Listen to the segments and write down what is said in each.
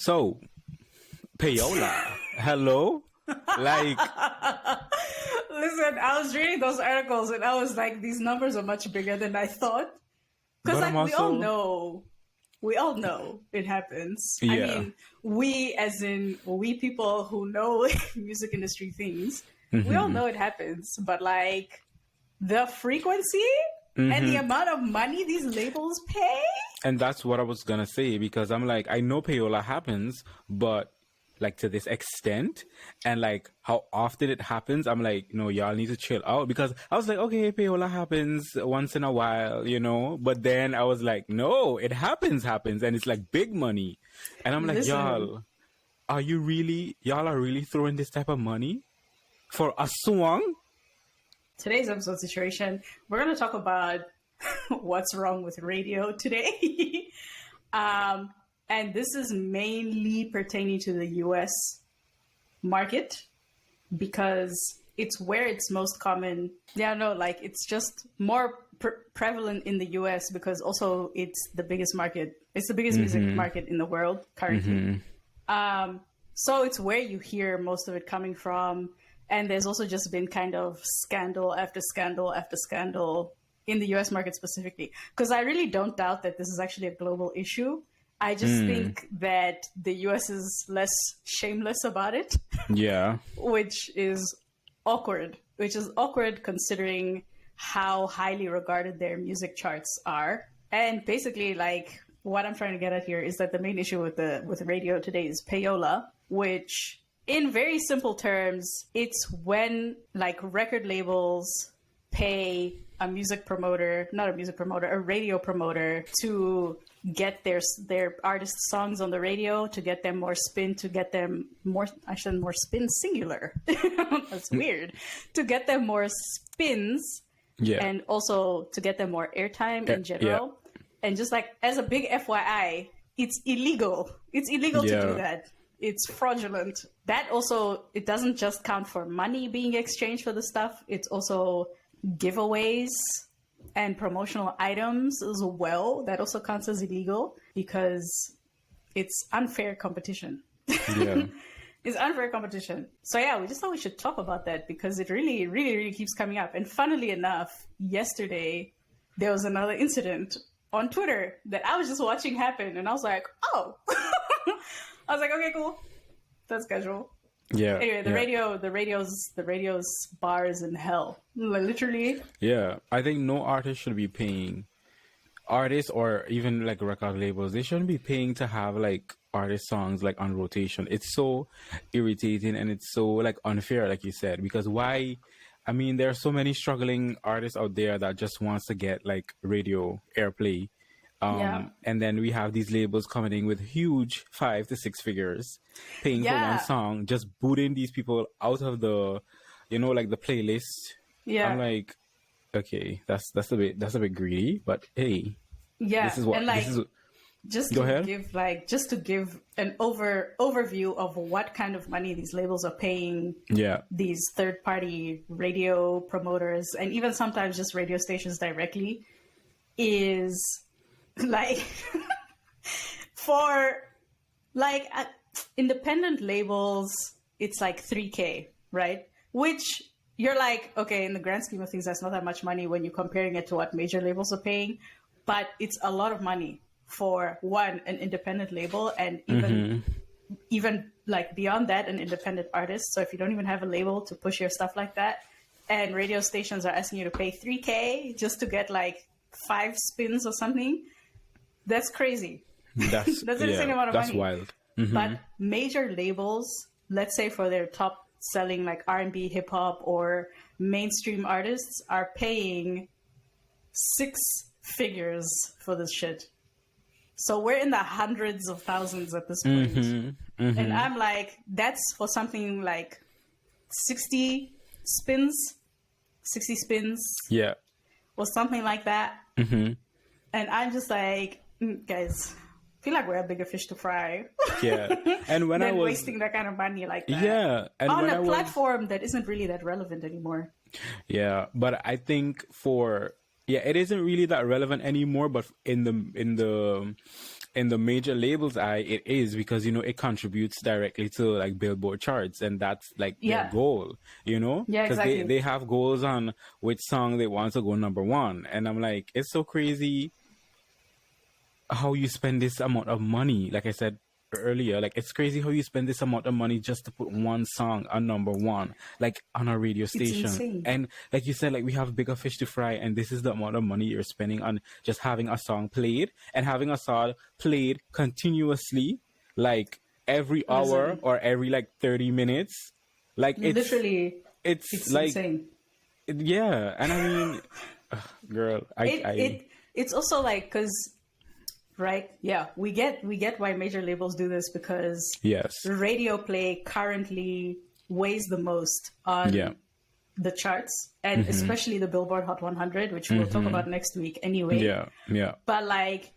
So, Payola, hello? Like, Listen, I was reading those articles and I was like, these numbers are much bigger than I thought. Because but I'm like also, we all know it happens. I yeah. mean, we as in we people who know music industry things, we all hmm know it happens. But like the frequency and the hmm amount of money these labels pay. And that's what I was gonna say because I'm like, I know payola happens, but like to this extent and like how often it happens, I'm like, no, y'all need to chill out because I was like, okay, payola happens once in a while, but then I was like, no, it happens, and it's like big money. And I'm like, Listen, y'all are really throwing this type of money for a song? today's episode situation, we're going to talk about what's wrong with radio today. And this is mainly pertaining to the US market because it's where it's most common. Yeah, no, like it's just more prevalent in the US because also it's the biggest market. It's the biggest music market in the world currently. So it's where you hear most of it coming from. And there's also just been kind of scandal after scandal after scandal in the US market specifically. Because I really don't doubt that this is actually a global issue. I just think that the US is less shameless about it, Yeah. which is awkward, considering how highly regarded their music charts are. And basically, like, what I'm trying to get at here is that the main issue with radio today is payola, which in very simple terms, it's when like record labels pay a radio promoter to get their artist songs on the radio, to get them more spin, more spin singular. That's weird. To get them more spins, Yeah. and also to get them more airtime in general. Yeah. And just like as a big FYI, it's illegal. It's illegal to do that. It's fraudulent. That also, it doesn't just count for money being exchanged for the stuff. It's also giveaways and promotional items as well. That also counts as illegal because it's unfair competition. Yeah. It's unfair competition. So yeah, we just thought we should talk about that because it really, really, really keeps coming up. And funnily enough, yesterday, there was another incident on Twitter that I was just watching happen. And I was like, oh, I was like, okay, cool. That's casual. Yeah. Anyway, the radio's bar is in hell. Literally. Yeah. I think no artist should be paying artists or even like record labels. They shouldn't be paying to have like artist songs like on rotation. It's so irritating and it's so like unfair, like you said, because why? I mean, there are so many struggling artists out there that just wants to get like radio airplay. And then we have these labels coming in with huge 5 to 6 figures paying for one song, just booting these people out of the, like the playlist. Yeah. I'm like, okay, that's a bit greedy, but hey, this is what, and like, this is, just go to ahead. give an overview of what kind of money these labels are paying these third party radio promoters and even sometimes just radio stations directly is like for like independent labels it's like 3K, right? Which you're like, okay, in the grand scheme of things that's not that much money when you're comparing it to what major labels are paying, but it's a lot of money for an independent label and even like beyond that an independent artist. So if you don't even have a label to push your stuff like that and radio stations are asking you to pay 3K just to get like 5 spins or something, that's crazy. That's an insane amount of money. That's wild. But major labels, let's say for their top selling like R&B, hip hop or mainstream artists are paying 6 figures for this shit. So we're in the hundreds of thousands at this point. And I'm like, that's for something like 60 spins. Yeah. Or something like that. And I'm just like, guys, I feel like we're a bigger fish to fry. Yeah. And when I was wasting that kind of money like that. Yeah. And on a platform that isn't really that relevant anymore. Yeah. But I think it isn't really that relevant anymore, but in the in the major labels eye, it is because, you know, it contributes directly to like Billboard charts, and that's like their Yeah. goal, you know, Yeah, because exactly. they have goals on which song they want to go number one. And I'm like, it's so crazy how you spend this amount of money. Like I said earlier, like it's crazy how you spend this amount of money just to put one song on number one, like on a radio It's station. insane. And like you said, like we have bigger fish to fry, and this is the amount of money you're spending on just having a song played, and having a song played continuously, like every hour Listen. or every like 30 minutes. Like Literally, it's it's like insane. yeah. And I mean, girl, It's also like, because, right? Yeah, we get why major labels do this, because yes, radio play currently weighs the most on yeah, the charts, and especially the Billboard Hot 100, which we'll talk about next week anyway. yeah, But like,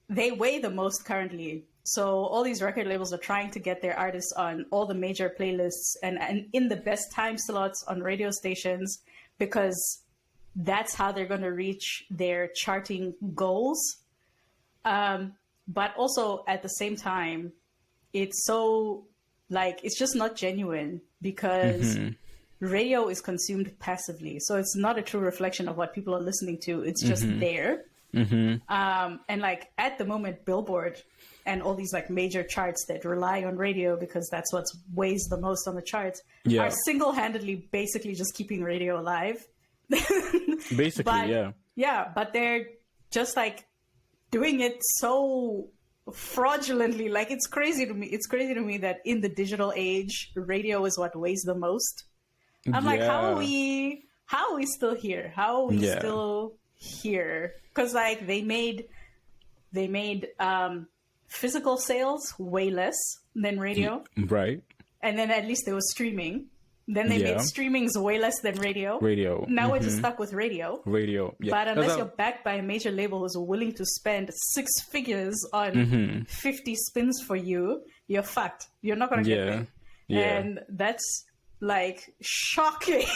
they weigh the most currently. So all these record labels are trying to get their artists on all the major playlists and in the best time slots on radio stations, because that's how they're going to reach their charting goals. But also at the same time, it's so like, it's just not genuine, because radio is consumed passively. So it's not a true reflection of what people are listening to. It's just there. And like at the moment, Billboard and all these like major charts that rely on radio, because that's what weighs the most on the charts, Yeah. are single-handedly basically just keeping radio alive. basically, But yeah. yeah, but they're just like doing it so fraudulently. Like, it's crazy to me. It's crazy to me that in the digital age, radio is what weighs the most. I'm like, how are we still here? How are we Yeah. still here? Because like they made physical sales way less than radio, Right. and then at least there was streaming. Then they Yeah. made streamings way less than radio. Radio. Now we're just stuck with radio. Radio. Yeah. But unless That's you're backed by a major label who's willing to spend 6 figures on 50 spins for you, you're fucked. You're not going to get Yeah. paid. Yeah. And that's like shocking.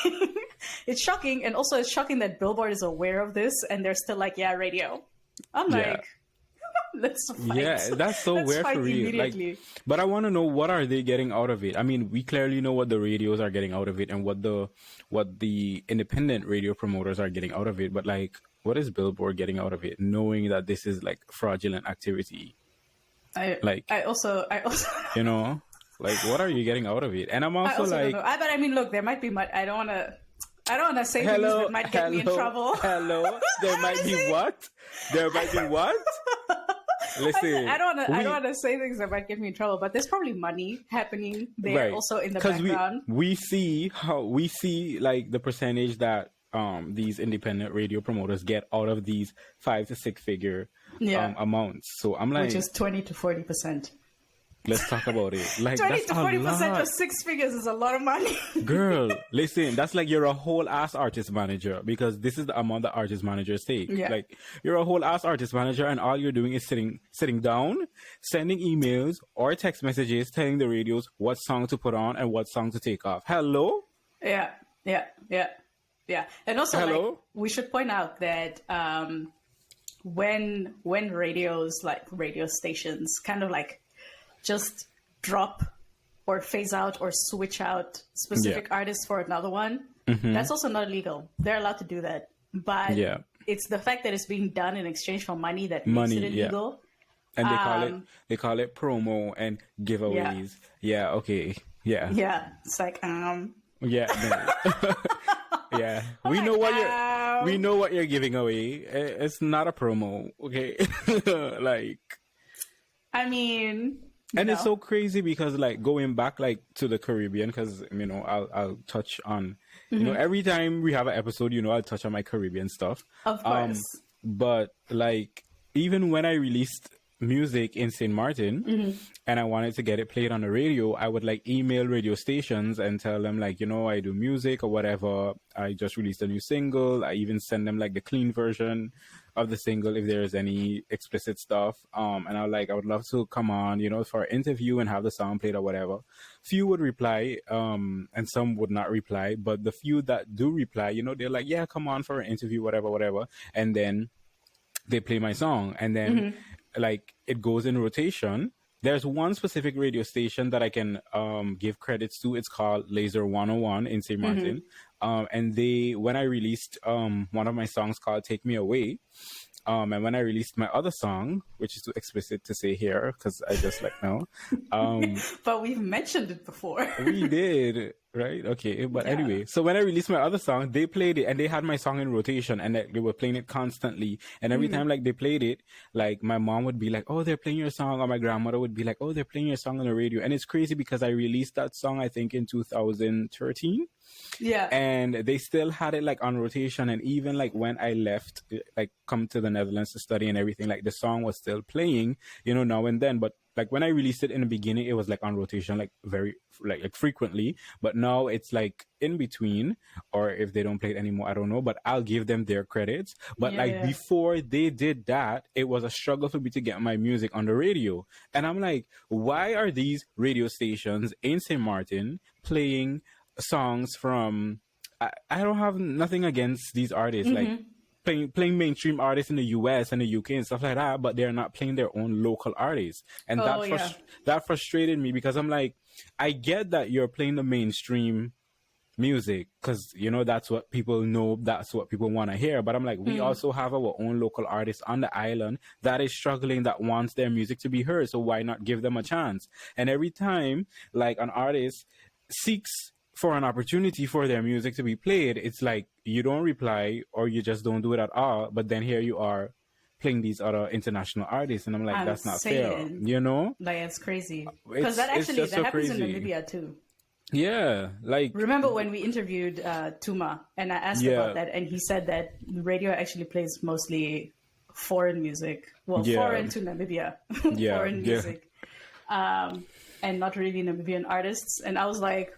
It's shocking. And also it's shocking that Billboard is aware of this and they're still like, yeah, radio. I'm Yeah. like, let's fight. Yeah, that's so Let's weird fight for real. immediately. Like, but I want to know, what are they getting out of it? I mean, we clearly know what the radios are getting out of it, and what the independent radio promoters are getting out of it. But like, what is Billboard getting out of it, knowing that this is like fraudulent activity? I also You know, like, what are you getting out of it? And I'm I also also like, don't know. But I mean, look, there might be I don't want to say things that might get me in trouble. Hello, there might be what? There might be what? Listen, I don't want to say things that might get me in trouble, but there's probably money happening there also in the background. we see like the percentage that these independent radio promoters get out of these 5 to 6 figure amounts. So I'm like, which is 20 to 40%. let's talk about it. Like, 20 that's to 40% lot. of 6 figures is a lot of money. Girl, listen, that's like you're a whole ass artist manager, because this is the amount that artist managers take. Yeah. Like, you're a whole ass artist manager, and all you're doing is sitting down, sending emails or text messages telling the radios what song to put on and what song to take off. Hello? Yeah. And also, Hello? like, we should point out that when radios, like radio stations, kind of like just drop or phase out or switch out specific artists for another one, that's also not illegal. They're allowed to do that. But it's the fact that it's being done in exchange for money that makes it illegal. And they call it promo and giveaways. Yeah, okay. Yeah. Yeah. It's like, Yeah. No. Yeah. We know what you're giving away. It's not a promo, okay? Like, I mean, and it's so crazy because, like, going back, like, to the Caribbean, because, you know, I'll touch on, you know, every time we have an episode, you know, I'll touch on my Caribbean stuff. Of course. But, like, even when I released music in St. Martin and I wanted to get it played on the radio, I would, like, email radio stations and tell them, like, you know, I do music or whatever. I just released a new single. I even send them, like, the clean version of the single if there's any explicit stuff. And I would love to come on, you know, for an interview and have the song played or whatever. Few would reply, and some would not reply. But the few that do reply, you know, they're like, yeah, come on for an interview, whatever. And then they play my song. And then like it goes in rotation. There's one specific radio station that I can give credits to. It's called Laser 101 in St. Martin. And when I released one of my songs called Take Me Away, and when I released my other song, which is too explicit to say here because I just like no. But we've mentioned it before. We did, right? Okay. But anyway, so when I released my other song, they played it and they had my song in rotation and like, they were playing it constantly. And every time like they played it, like my mom would be like, oh, they're playing your song. Or my grandmother would be like, oh, they're playing your song on the radio. And it's crazy because I released that song, I think in 2013. Yeah. And they still had it like on rotation. And even like when I left, like come to the Netherlands to study and everything, like the song was still playing, you know, now and then. But like when I released it in the beginning, it was like on rotation, like very like frequently. But now it's like in between, or if they don't play it anymore, I don't know. But I'll give them their credits. But like before they did that, it was a struggle for me to get my music on the radio. And I'm like, why are these radio stations in St. Martin playing songs from? I don't have nothing against these artists, like playing mainstream artists in the US and the UK and stuff like that, but they're not playing their own local artists. And that frustrated me because I'm like, I get that you're playing the mainstream music because, you know, that's what people know, that's what people want to hear. But I'm like, we also have our own local artists on the island that is struggling, that wants their music to be heard. So why not give them a chance? And every time like an artist seeks for an opportunity for their music to be played, it's like you don't reply or you just don't do it at all. But then here you are playing these other international artists, and I'm like, that's not fair, you know? Like, it's crazy because that happens in Namibia too. Yeah, like remember when we interviewed Tuma and I asked about that, and he said that radio actually plays mostly foreign music, foreign to Namibia, foreign music, and not really Namibian artists. And I was like,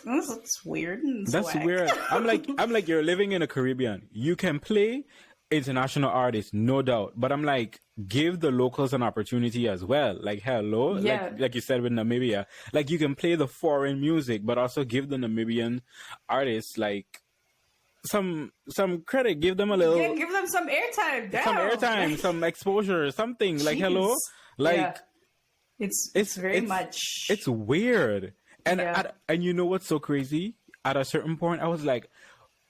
that's weird. That's weird. I'm like, you're living in the Caribbean. You can play international artists, no doubt. But I'm like, give the locals an opportunity as well. Like, hello, like you said with Namibia, like you can play the foreign music, but also give the Namibian artists like some credit. Give them a little, give them some airtime, some exposure, something. Like, hello, like it's very much. It's weird. And and you know what's so crazy? At a certain point, I was like,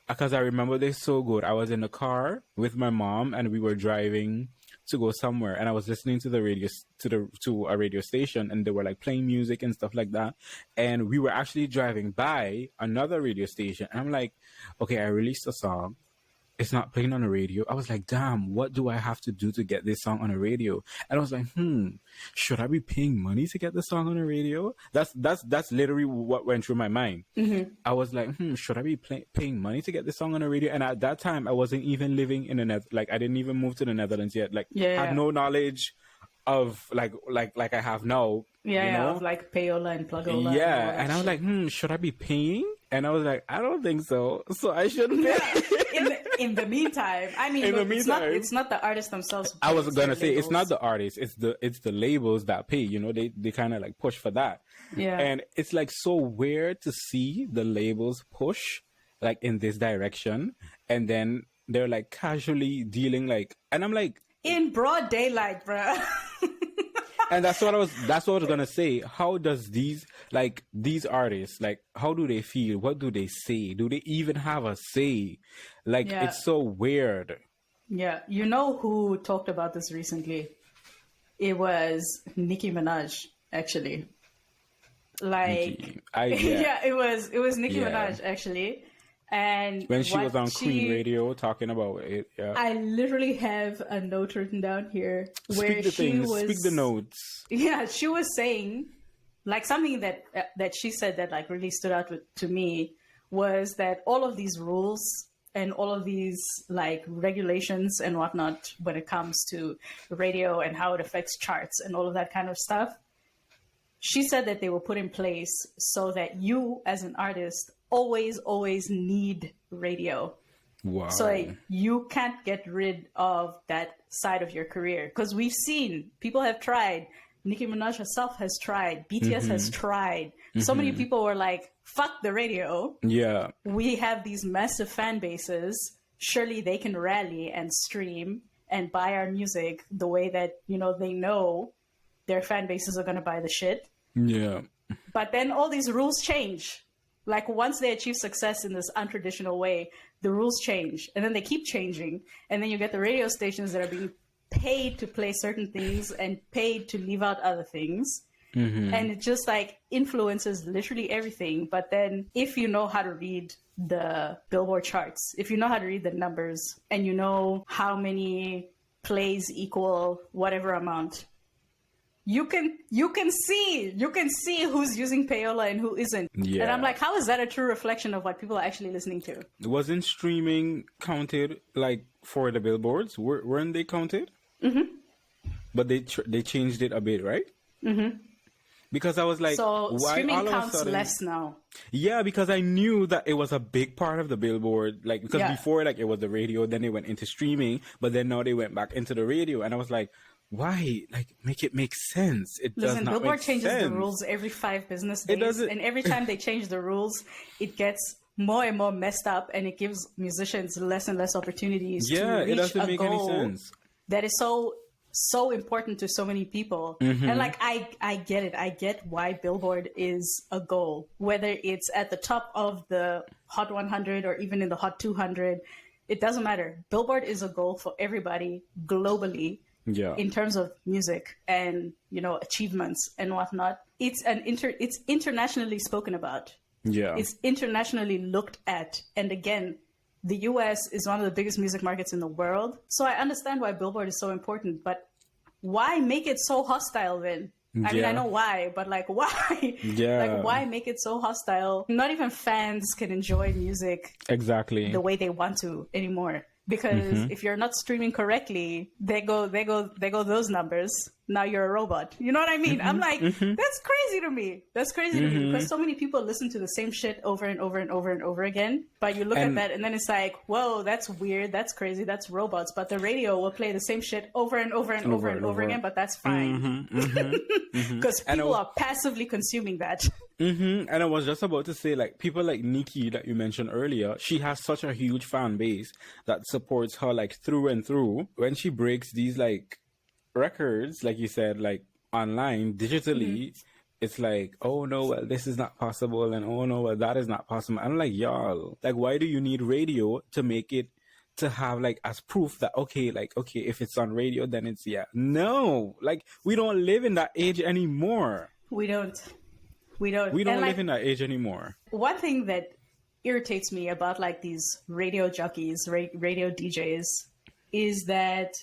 because I remember this so good. I was in the car with my mom, and we were driving to go somewhere, and I was listening to the radio to a radio station, and they were like playing music and stuff like that. And we were actually driving by another radio station, and I'm like, okay, I released a song. It's not playing on the radio. I was like, damn, what do I have to do to get this song on the radio? And I was like, should I be paying money to get the song on the radio? That's literally what went through my mind. I was like, should I be paying money to get this song on the radio? And at that time, I wasn't even living in the Netherlands. Like, I didn't even move to the Netherlands yet. Like, had no knowledge of like I have now. You know? Of like Payola and Payola. Yeah, and I was like, should I be paying? And I was like, I don't think so. So I shouldn't pay. In the meantime, I mean, it's not the artists themselves. I was gonna say it's not the artists, it's the labels that pay. You know, they kind of like push for that. Yeah, and it's like so weird to see the labels push like in this direction, and then they're like casually dealing like, and I'm like, in broad daylight, bruh. And that's what I was gonna say. How does these artists, like, how do they feel? What do they say? Do they even have a say? Like, it's so weird. Yeah. You know who talked about this recently? It was Nicki Minaj, actually. Like, it was Nicki Minaj, actually. And when she was on Queen Radio talking about it, I literally have a note written down here where speak the notes. Yeah, she was saying, like, something that she said that like really stood out to me was that all of these rules and all of these like regulations and whatnot when it comes to radio and how it affects charts and all of that kind of stuff, she said that they were put in place so that you as an artist always need radio. Wow. So like, you can't get rid of that side of your career, because we've seen people have tried. Nicki Minaj herself has tried. BTS has tried. So many people were like, fuck the radio. Yeah. We have these massive fan bases. Surely they can rally and stream and buy our music the way that, they know their fan bases are going to buy the shit. Yeah. But then all these rules change. Like once they achieve success in this untraditional way, the rules change, and then they keep changing. And then you get the radio stations that are being paid to play certain things and paid to leave out other things. Mm-hmm. And it just like influences literally everything. But then if you know how to read the Billboard charts, if you know how to read the numbers, and you know how many plays equal whatever amount, you can see who's using Payola and who isn't. Yeah. And I'm like, how is that a true reflection of what people are actually listening to? Wasn't streaming counted like for the billboards? Weren't they counted? Mm-hmm. But they changed it a bit, right? Mm-hmm. Because I was like, so why streaming all counts of a sudden... less now? Yeah, because I knew that it was a big part of the billboard. Like, because before, like, it was the radio, then they went into streaming, but then now they went back into the radio. And I was like, why? Like, make it make sense. It does not Billboard make changes sense. the rules every 5 business days. It doesn't... And every time they change the rules, it gets more and more messed up, and it gives musicians less and less opportunities to reach it doesn't a make goal any sense. That is so important to so many people. Mm-hmm. And like I get it. I get why Billboard is a goal, whether it's at the top of the Hot 100 or even in the Hot 200. It doesn't matter. Billboard is a goal for everybody globally. Yeah. In terms of music and achievements and whatnot, it's internationally spoken about. Yeah, it's internationally looked at. And again, the US is one of the biggest music markets in the world. So I understand why Billboard is so important, but why make it so hostile then? I mean, I know why, but like, why? Yeah. Like, why make it so hostile? Not even fans can enjoy music exactly the way they want to anymore. Because if you're not streaming correctly, they go those numbers. Now you're a robot. You know what I mean? I'm like, that's crazy to me. That's crazy to me, because so many people listen to the same shit over and over and over and over again. But you look at that and then it's like, whoa, that's weird. That's crazy. That's robots. But the radio will play the same shit over and over and over and over again. But that's fine. Because people are passively consuming that. And I was just about to say, like, people like Nikki that you mentioned earlier, she has such a huge fan base that supports her, like, through and through. When she breaks these, like, records, like you said, like, online, digitally, it's like, oh, no, well, this is not possible, and oh, no, well, that is not possible. I'm like, y'all, like, why do you need radio to make it, to have, like, as proof that, okay, if it's on radio, then it's, No, like, we don't live in that age anymore. We don't live in that age anymore. One thing that irritates me about like these radio jockeys, radio DJs, is that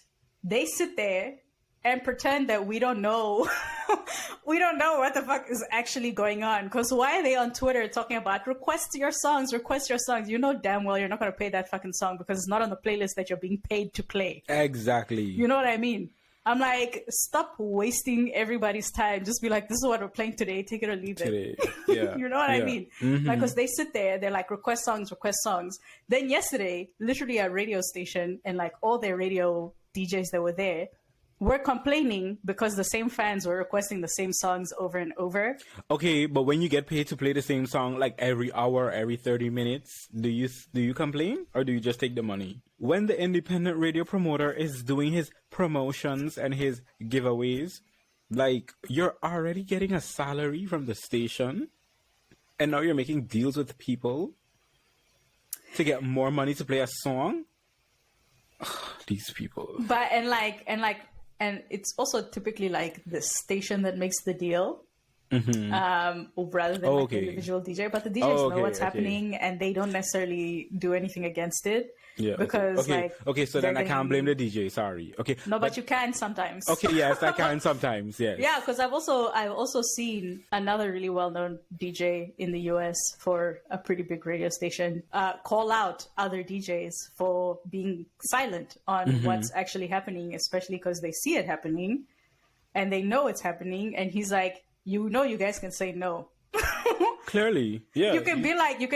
they sit there and pretend that we don't know what the fuck is actually going on. Because why are they on Twitter talking about request your songs? You know damn well you're not going to play that fucking song because it's not on the playlist that you're being paid to play. Exactly. You know what I mean? I'm like, stop wasting everybody's time. Just be like, this is what we're playing today. Take it or leave it. Yeah. You know what I mean? Like, because they sit there, they're like, request songs. Then yesterday, literally a radio station and like all their radio DJs that were there were complaining because the same fans were requesting the same songs over and over. Okay, but when you get paid to play the same song like every hour, every 30 minutes, do you complain or do you just take the money? When the independent radio promoter is doing his promotions and his giveaways, like, you're already getting a salary from the station and now you're making deals with people to get more money to play a song? These people. But and it's also typically like the station that makes the deal, rather than like the individual DJ. But the DJs know what's happening and they don't necessarily do anything against it. Yeah. Because so then I can't blame the DJ. Sorry. Okay. No, but you can sometimes. Okay. Yes, I can sometimes. Yes. Yeah, because I've also seen another really well-known DJ in the US for a pretty big radio station call out other DJs for being silent on what's actually happening, especially because they see it happening and they know it's happening. And he's like, you guys can say no. Clearly, yeah. You can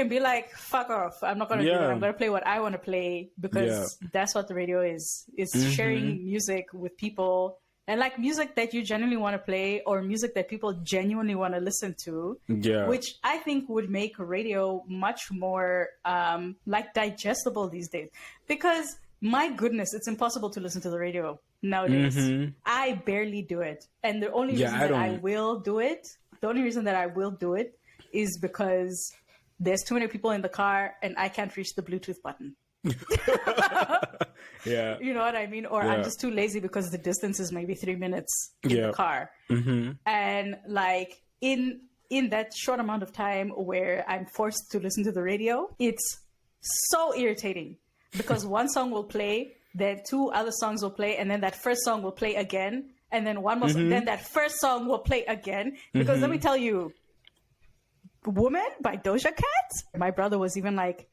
be like, fuck off. I'm not going to do that. I'm going to play what I want to play because that's what the radio is. It's sharing music with people and like music that you genuinely want to play or music that people genuinely want to listen to. Yeah. Which I think would make radio much more like digestible these days. Because my goodness, it's impossible to listen to the radio nowadays. I barely do it. And the only reason that I will do it, is because there's too many people in the car and I can't reach the Bluetooth button. Yeah. You know what I mean? Or I'm just too lazy because the distance is maybe 3 minutes in the car. And like in that short amount of time where I'm forced to listen to the radio, it's so irritating because one song will play, then two other songs will play, and then that first song will play again, and then one more then that first song will play again. Because let me tell you, Woman by Doja Cat, my brother was even like,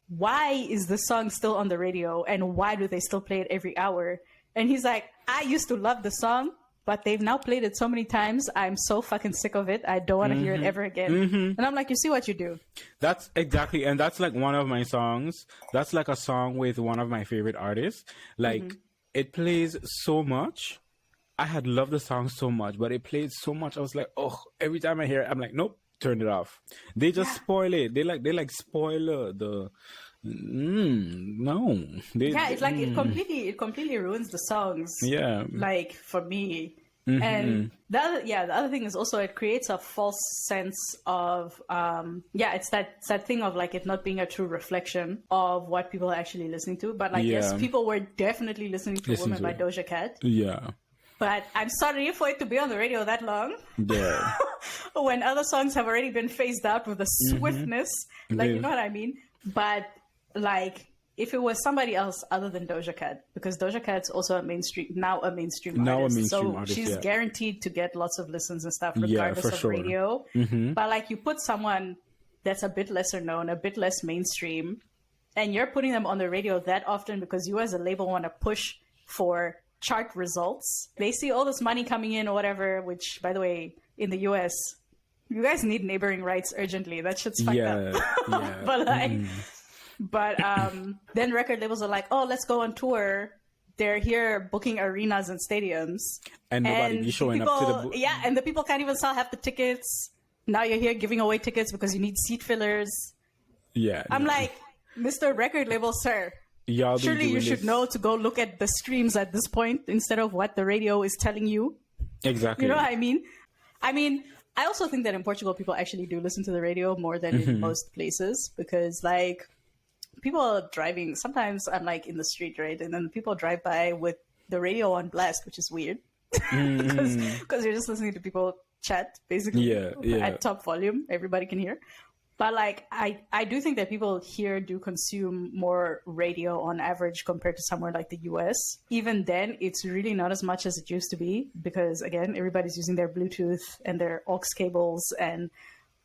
why is the song still on the radio and why do they still play it every hour? And he's like, I used to love the song, but they've now played it so many times. I'm so fucking sick of it. I don't want to hear it ever again. And I'm like, you see what you do. That's exactly. And that's like one of my songs. That's like a song with one of my favorite artists. Like it plays so much. I had loved the song so much, but it played so much. I was like, oh, every time I hear it, I'm like, nope, turn it off. They just spoil it. They like spoil the no. It's like it completely ruins the songs. Yeah. Like for me. And the other thing is also it creates a false sense of it's that thing of like it not being a true reflection of what people are actually listening to. But like yes, people were definitely listening to Woman by Doja Cat. Yeah. But I'm sorry for it to be on the radio that long. Yeah. When other songs have already been phased out with a swiftness. Like, you know what I mean? But, like, if it was somebody else other than Doja Cat, because Doja Cat's also a mainstream artist. So she's guaranteed to get lots of listens and stuff, regardless of radio. But, like, you put someone that's a bit lesser known, a bit less mainstream, and you're putting them on the radio that often because you as a label want to push for chart results. They see all this money coming in or whatever, which, by the way, in the US, you guys need neighboring rights urgently. That shit's fucked up. But like, then record labels are like, oh, let's go on tour. They're here booking arenas and stadiums. And nobody showing up to the... and the people can't even sell half the tickets. Now you're here giving away tickets because you need seat fillers. Yeah. I'm like, Mr. Record Label, sir, surely you should know to go look at the streams at this point instead of what the radio is telling you. Exactly. You know what I mean? I also think that in Portugal, people actually do listen to the radio more than in most places because, like, people are driving. Sometimes I'm, like, in the street, right? And then people drive by with the radio on blast, which is weird because you're just listening to people chat, basically, at top volume. Everybody can hear. But, like, I do think that people here do consume more radio on average compared to somewhere like the US. Even then, it's really not as much as it used to be because, again, everybody's using their Bluetooth and their aux cables and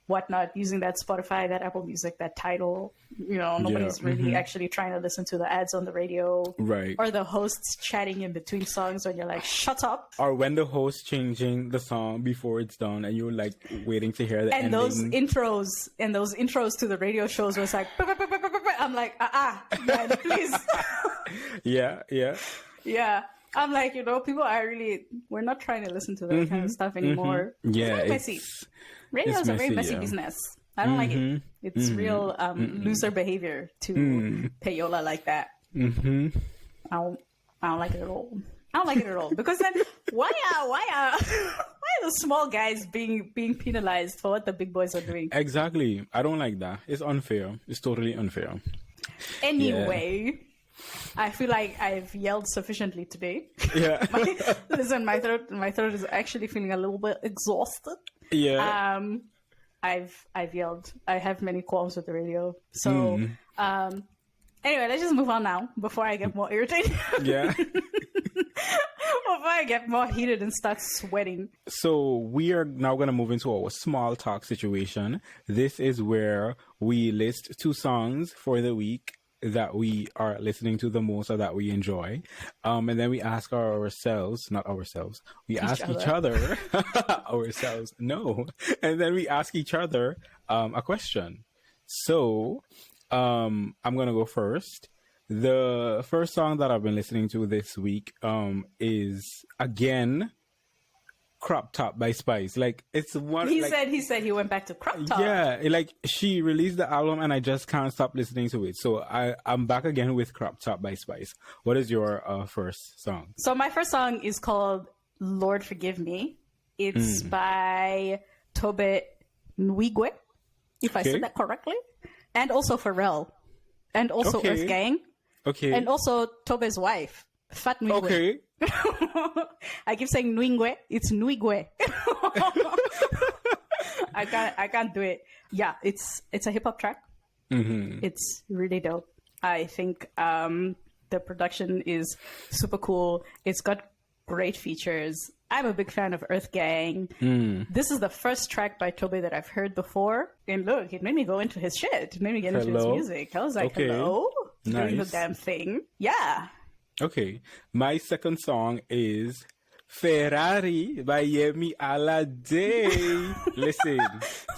whatnot, using that Spotify, that Apple Music, that Tidal. You know, nobody's really actually trying to listen to the ads on the radio. Right. Or the hosts chatting in between songs when you're like, shut up. Or when the host changing the song before it's done and you're like waiting to hear the ending. Those intros to the radio shows was like, I'm like, man, please. Yeah. I'm like, you know, people are really, we're not trying to listen to that kind of stuff anymore. Yeah. It's messy. Radio is a very messy business. I don't like it. It's real loser behavior to payola like that. I don't like it at all. I don't like it at all because then why are the small guys being penalized for what the big boys are doing? Exactly. I don't like that. It's unfair. It's totally unfair. Anyway, I feel like I've yelled sufficiently today. Yeah. Listen, my throat is actually feeling a little bit exhausted. Yeah. I've yelled. I have many qualms with the radio. So anyway, let's just move on now before I get more irritated. Yeah. Before I get more heated and start sweating. So we are now going to move into our small talk situation. This is where we list 2 songs for the week that we are listening to the most or that we enjoy. And then we ask we ask each other ourselves. No. And then we ask each other a question. So I'm going to go first. The first song that I've been listening to this week is, again, Crop Top by Spice. Like it's one. He like, said he went back to crop top. yeah, like she released the album and I just can't stop listening to it. So I'm back again with Crop Top by Spice. What is your first song? So my first song is called Lord Forgive Me. It's by Tobe Nwigwe, if I said that correctly. And also Pharrell. And also Okay. Earth Gang. Okay. And also Tobe's wife, Fat Nwigwe. Okay. I keep saying Nwigwe. It's Nwigwe. I can't do it. Yeah, it's a hip hop track. It's really dope. I think the production is super cool. It's got great features. I'm a big fan of Earth Gang. This is the first track by Tobe that I've heard before. And look, it made me go into his shit. It made me get into his music. I was like, Okay. hello? Doing the Nice. damn thing. Yeah. Okay. My second song is Ferrari by Yemi Alade. Listen.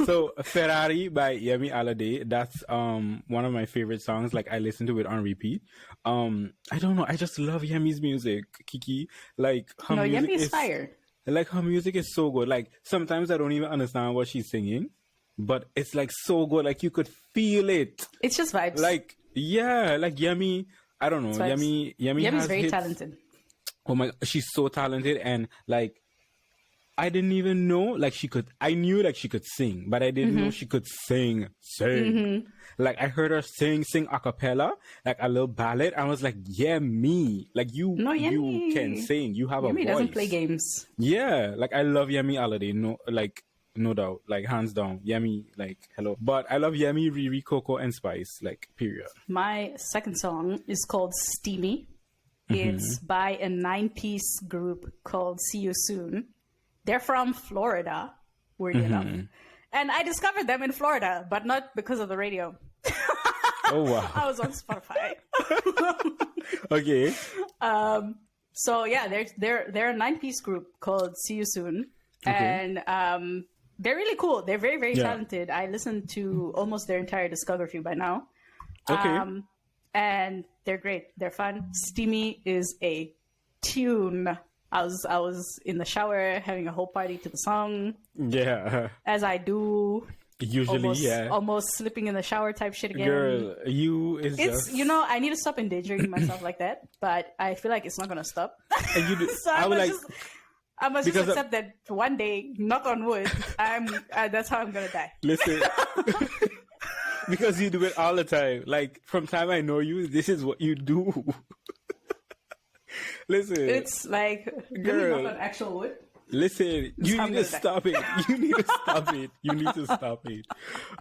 So Ferrari by Yemi Alade, that's one of my favorite songs. Like I listen to it on repeat. I don't know, I just love Yemi's music, Kiki. Like her music Yemi is fire. Like her music is so good. Like sometimes I don't even understand what she's singing, but it's like so good. Like you could feel it. It's just vibes. Like yeah, like Yemi. I don't know. It's vibes. Yemi Yemi's has very hits. talented. Oh my, she's so talented. And like I didn't even know like she could. I knew like she could sing, but I didn't know she could sing. Like I heard her sing a cappella, like a little ballad. I was like, yeah, me. Like you Yemi. can sing. You have a Yemi voice. doesn't play games. Yeah, like I love Yemi Alade. No doubt, like hands down, Yemi. Like hello, but I love Yemi, Riri, Coco, and Spice. Like period. My second song is called Steamy. It's by a 9-piece group called See You Soon. They're from Florida, weirdly enough. And I discovered them in Florida, but not because of the radio. Oh wow. I was on Spotify. Okay. So yeah, they're a 9-piece group called See You Soon. And they're really cool. They're very, very talented. I listened to almost their entire discography by now. Okay. And they're great. They're fun. Steamy is a tune. I was in the shower having a whole party to the song, Yeah. as I do. Usually, Almost slipping in the shower type shit again. Girl, you is It's just. I need to stop endangering myself like that, but I feel like it's not gonna stop. And you do, So I would like. I must just because accept that one day, knock on wood, that's how I'm gonna die. Listen. Because you do it all the time. Like from time I know you, this is what you do. Listen. It's like Girl. really knock on actual wood. Listen, you I'm need to gonna die. stop it. You need to stop it. You need to stop it.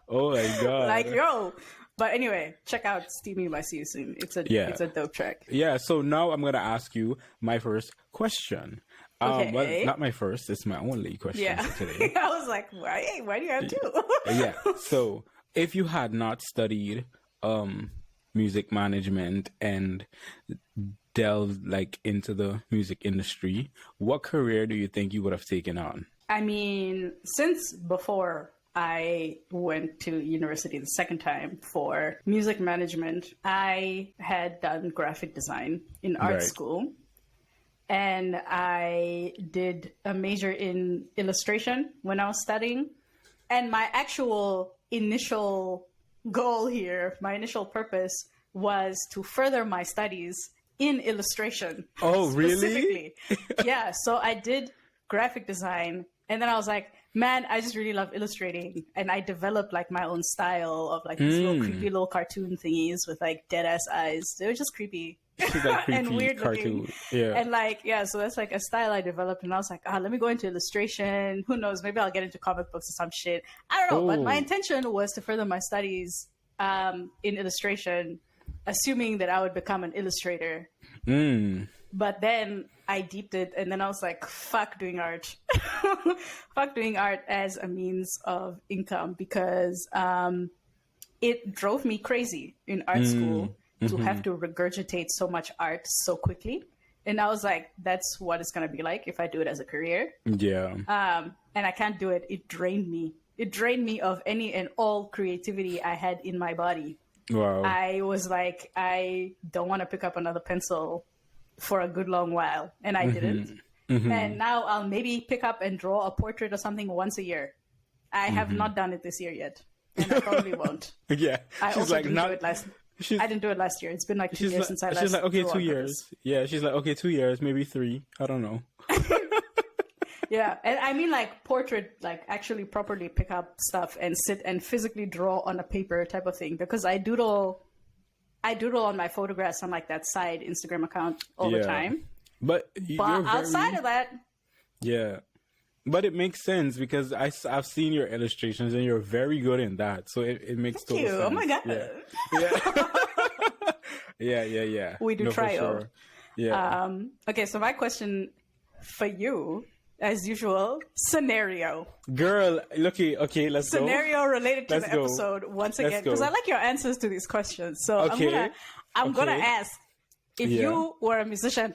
Oh my god. Like yo. But anyway, check out Steamy by See You Soon. It's a dope track. Yeah, so now I'm gonna ask you my first question. Okay. Well, not my first, it's my only question Yeah. for today. I was like, why do you have two? Yeah. So if you had not studied music management and delved like into the music industry, what career do you think you would have taken on? I mean, since before I went to university the second time for music management, I had done graphic design in art Right. school. And I did a major in illustration when I was studying. And my actual initial goal here, my initial purpose was to further my studies in illustration. Oh, really? Specifically. Yeah, so I did graphic design. And then I was like, man, I just really love illustrating. And I developed like my own style of like these little creepy little cartoon thingies with like dead ass eyes. They were just creepy. She's like creepy And weird cartoon. looking. Yeah. And like, yeah, so that's like a style I developed. And I was like, let me go into illustration. Who knows? Maybe I'll get into comic books or some shit. I don't know. But my Oh. intention was to further my studies in illustration, assuming that I would become an illustrator. But then I deeped it, and then I was like, fuck doing art. Fuck doing art as a means of income, because it drove me crazy in art school to have to regurgitate so much art so quickly. And I was like, that's what it's going to be like if I do it as a career. Yeah. And I can't do it. It drained me. It drained me of any and all creativity I had in my body. Wow. I was like, I don't want to pick up another pencil for a good long while. And I didn't. And now I'll maybe pick up and draw a portrait or something once a year. I have not done it this year yet, and I probably won't. Yeah, I she's also like didn't not. do it last. She's I didn't do it last year. It's been like 2 years like, since I last. she's like, okay, drew on 2 years. purpose. Yeah, she's like, okay, 2 years, maybe 3. I don't know. Yeah, and I mean like portrait, like actually properly pick up stuff and sit and physically draw on a paper type of thing, because I doodle on my photographs on like that side Instagram account all the time. But But outside of that, yeah. But it makes sense because I've seen your illustrations and you're very good in that. So it makes total sense. oh my god, Yeah. we do try. For sure. Yeah. Okay, so my question for you, as usual, scenario. Girl, okay, let's go. Scenario related to Let's the go. episode once Let's again, because go. I like your answers to these questions. So Okay. I'm gonna ask if you were a musician.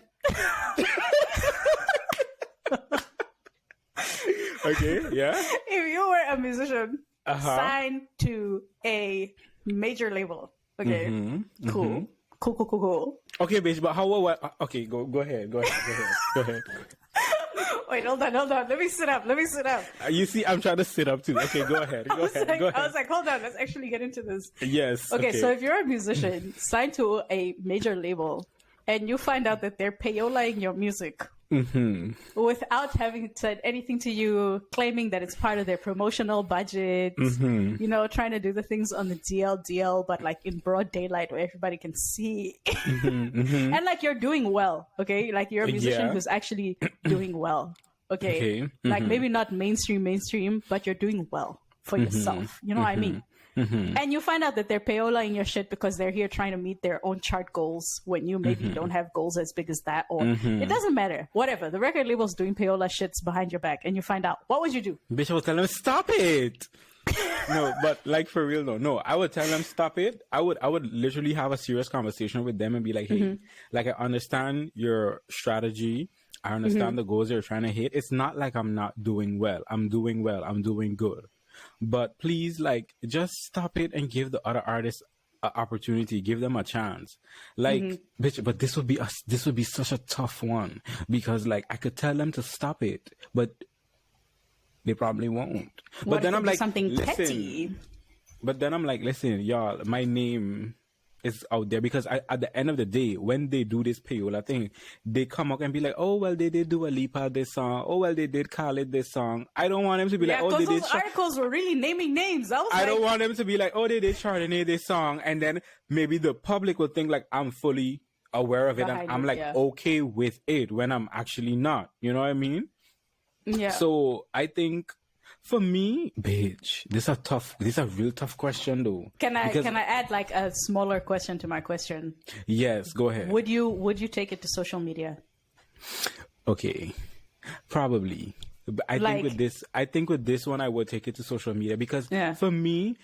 Okay, yeah. If you were a musician signed Uh-huh. to a major label, okay, cool. Okay, bitch, but what? Okay, go ahead. Go ahead. Wait, hold on. Let me sit up. You see, I'm trying to sit up too. Okay, go ahead. I was like, hold on, let's actually get into this. Yes. Okay, so if you're a musician signed to a major label and you find out that they're payola-ing your music without having said anything to you, claiming that it's part of their promotional budget, you know, trying to do the things on the DL, but like in broad daylight where everybody can see. And like you're doing well, okay? Like you're a musician who's actually doing well, okay? Like maybe not mainstream, but you're doing well for yourself. You know what I mean? And you find out that they're payola in your shit because they're here trying to meet their own chart goals when you maybe don't have goals as big as that, or it doesn't matter. Whatever. The record label's doing payola shits behind your back and you find out. What would you do? Bitch, I would tell them, stop it. No, but like for real though. No, I would tell them stop it. I would literally have a serious conversation with them and be like, hey, like I understand your strategy. I understand the goals you're trying to hit. It's not like I'm not doing well. I'm doing well. I'm doing good. But please, like, just stop it and give the other artists an opportunity. Give them a chance. Like, bitch, but this would be such a tough one because, like, I could tell them to stop it, but they probably won't. What But then if I'm it be like, something listen. petty? But then I'm like, listen, y'all, my name is out there because at the end of the day, when they do this payola thing, they come up and be like, oh, well, they did do a Lipa this song. Oh, well, they did Khaled this song. I don't want them to be like, oh, they because did. those articles were really naming names. I don't want them to be like, oh, they did Chardonnay this song. And then maybe the public will think like I'm fully aware of it and I'm like okay with it when I'm actually not. You know what I mean? Yeah. So I think for me, bitch, this is a real tough question though. Can I add like a smaller question to my question? Yes, go ahead. Would you take it to social media? Okay, probably. But I think with this one, I would take it to social media because for me,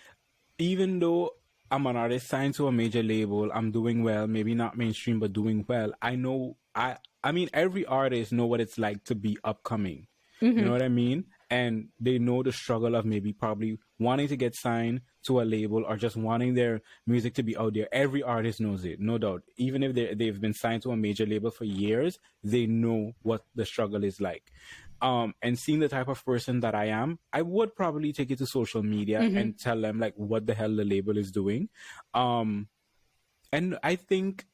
even though I'm an artist signed to a major label, I'm doing well, maybe not mainstream, but doing well. I know, I mean, every artist know what it's like to be upcoming. You know what I mean? And they know the struggle of maybe probably wanting to get signed to a label or just wanting their music to be out there. Every artist knows it, no doubt. Even if they've been signed to a major label for years, they know what the struggle is like. And seeing the type of person that I am, I would probably take it to social media and tell them like what the hell the label is doing. And I think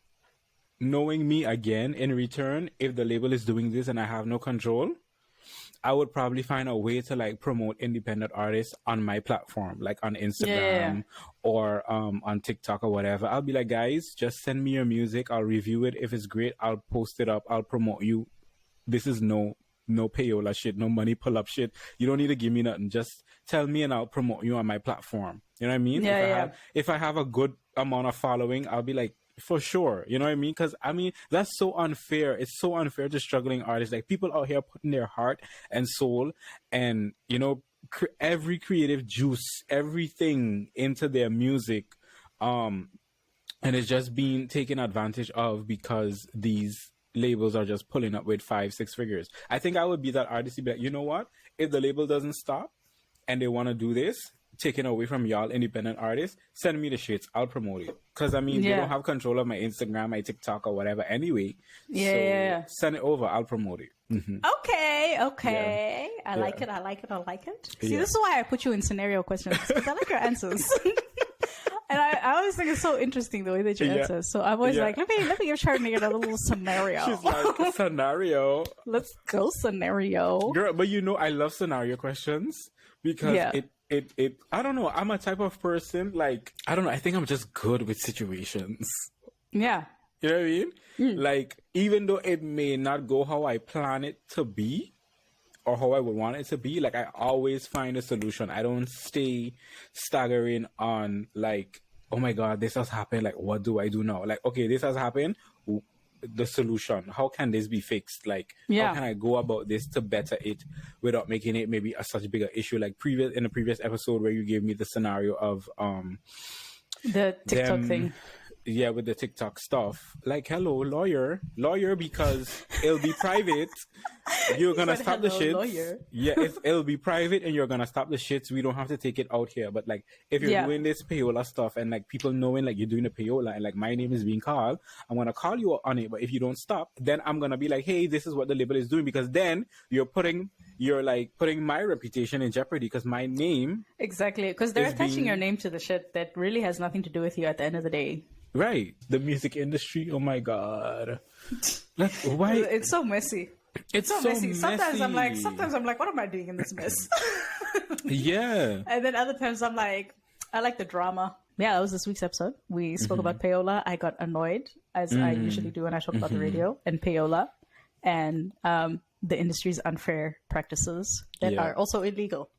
knowing me again in return, if the label is doing this and I have no control, I would probably find a way to like promote independent artists on my platform, like on Instagram or on TikTok or whatever. I'll be like, guys, just send me your music. I'll review it. If it's great, I'll post it up. I'll promote you. This is no payola shit, no money pull up shit. You don't need to give me nothing. Just tell me and I'll promote you on my platform. You know what I mean? If I have a good amount of following, I'll be like, for sure. You know what I mean? Because, I mean, that's so unfair. It's so unfair to struggling artists. Like, people out here putting their heart and soul and, you know, every creative juice, everything into their music. And it's just being taken advantage of because these labels are just pulling up with 5-6 figures. I think I would be that artist to be like, you know what? If the label doesn't stop and they want to do this, taken away from y'all independent artists, send me the shits. I'll promote it. Because, I mean, they don't have control of my Instagram, my TikTok, or whatever anyway. So send it over. I'll promote it. Okay. I like it. See, this is why I put you in scenario questions, because I like your answers. And I always think it's so interesting the way that you answer. So I'm always like, let me give Chardonnay another little scenario. She's like, scenario. Let's go scenario. Girl, but I love scenario questions because it I don't know, I'm a type of person, like, I don't know, I think I'm just good with situations. Yeah. You know what I mean? Like, even though it may not go how I plan it to be or how I would want it to be, like, I always find a solution. I don't stay staggering on, like, oh my God, this has happened. Like, what do I do now? Like, okay, this has happened. The solution. How can this be fixed? Like, how can I go about this to better it without making it maybe a such bigger issue? Like in the previous episode where you gave me the scenario of the TikTok thing. Yeah, with the TikTok stuff. Like, hello, lawyer, because it'll be private. You're gonna stop the shits. Lawyer. Yeah, it'll be private and you're gonna stop the shits. We don't have to take it out here. But like, if you're doing this payola stuff and like people knowing like you're doing the payola and like my name is being called, I'm gonna call you on it. But if you don't stop, then I'm gonna be like, hey, this is what the label is doing, because then you're putting my reputation in jeopardy because my name. Exactly, because they're attaching your name to the shit that really has nothing to do with you at the end of the day. Right, the music industry. Oh my God, like, why? It's so messy. It's so messy. Sometimes I'm like, what am I doing in this mess? Yeah. And then other times I'm like, I like the drama. Yeah, that was this week's episode. We spoke about payola. I got annoyed, as I usually do when I talk about the radio and payola, and the industry's unfair practices that are also illegal.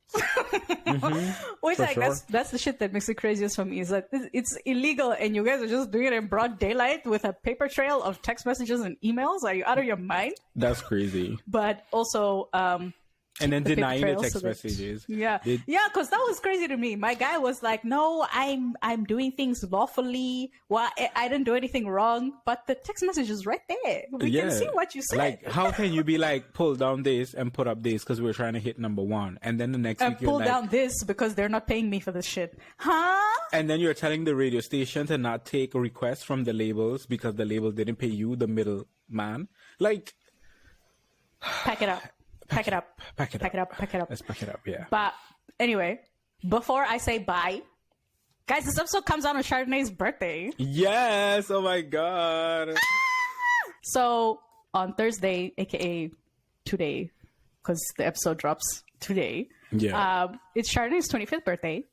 Which, like, that's the shit that makes it craziest for me, is that it's illegal and you guys are just doing it in broad daylight with a paper trail of text messages and emails. Are you out of your mind? That's crazy. But also and then denying the text messages. Yeah, because that was crazy to me. My guy was like, no, I'm doing things lawfully. Well, I didn't do anything wrong, but the text message is right there. We can see what you said. Like, how can you be like, pull down this and put up this because we're trying to hit number one, and then the next week you're pull down this because they're not paying me for this shit, huh? And then you're telling the radio station to not take requests from the labels because the label didn't pay you, the middle man. Like, pack it up. Pack it up. Let's pack it up, yeah. But anyway, before I say bye, guys, this episode comes out on Chardonnay's birthday. Yes! Oh my God. So on Thursday, aka today, because the episode drops today, it's Chardonnay's 25th birthday.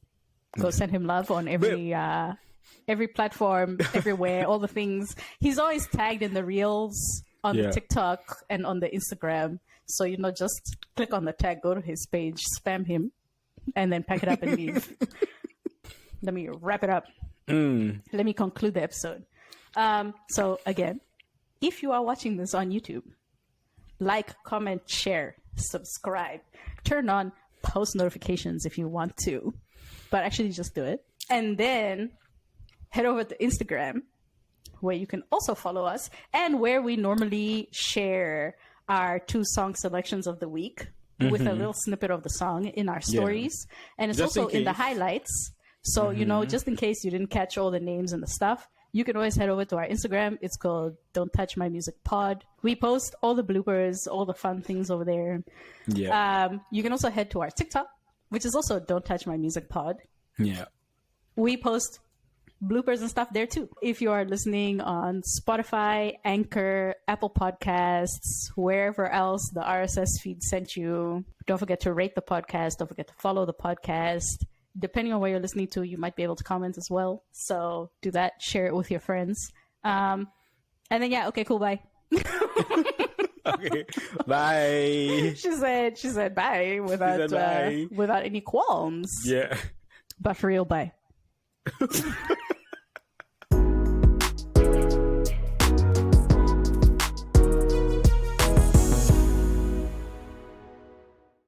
Go send him love on every platform, everywhere, all the things. He's always tagged in the reels on the TikTok and on the Instagram. So, just click on the tag, go to his page, spam him, and then pack it up and leave. Let me wrap it up. Let me conclude the episode. So, again, if you are watching this on YouTube, like, comment, share, subscribe, turn on post notifications if you want to, but actually just do it. And then head over to Instagram, where you can also follow us and where we normally share our 2 song selections of the week with a little snippet of the song in our stories. And it's just also in the highlights. So, just in case you didn't catch all the names and the stuff, you can always head over to our Instagram. It's called Don't Touch My Music Pod. We post all the bloopers, all the fun things over there. Yeah. You can also head to our TikTok, which is also Don't Touch My Music Pod. Yeah. We post bloopers and stuff there too. If you are listening on Spotify, Anchor, Apple Podcasts, wherever else the RSS feed sent you, don't forget to rate the podcast. Don't forget to follow the podcast. Depending on where you're listening to, you might be able to comment as well. So do that. Share it with your friends. And then, okay, cool. Bye. Okay. Bye. She said bye without any qualms. Yeah. But for real, bye.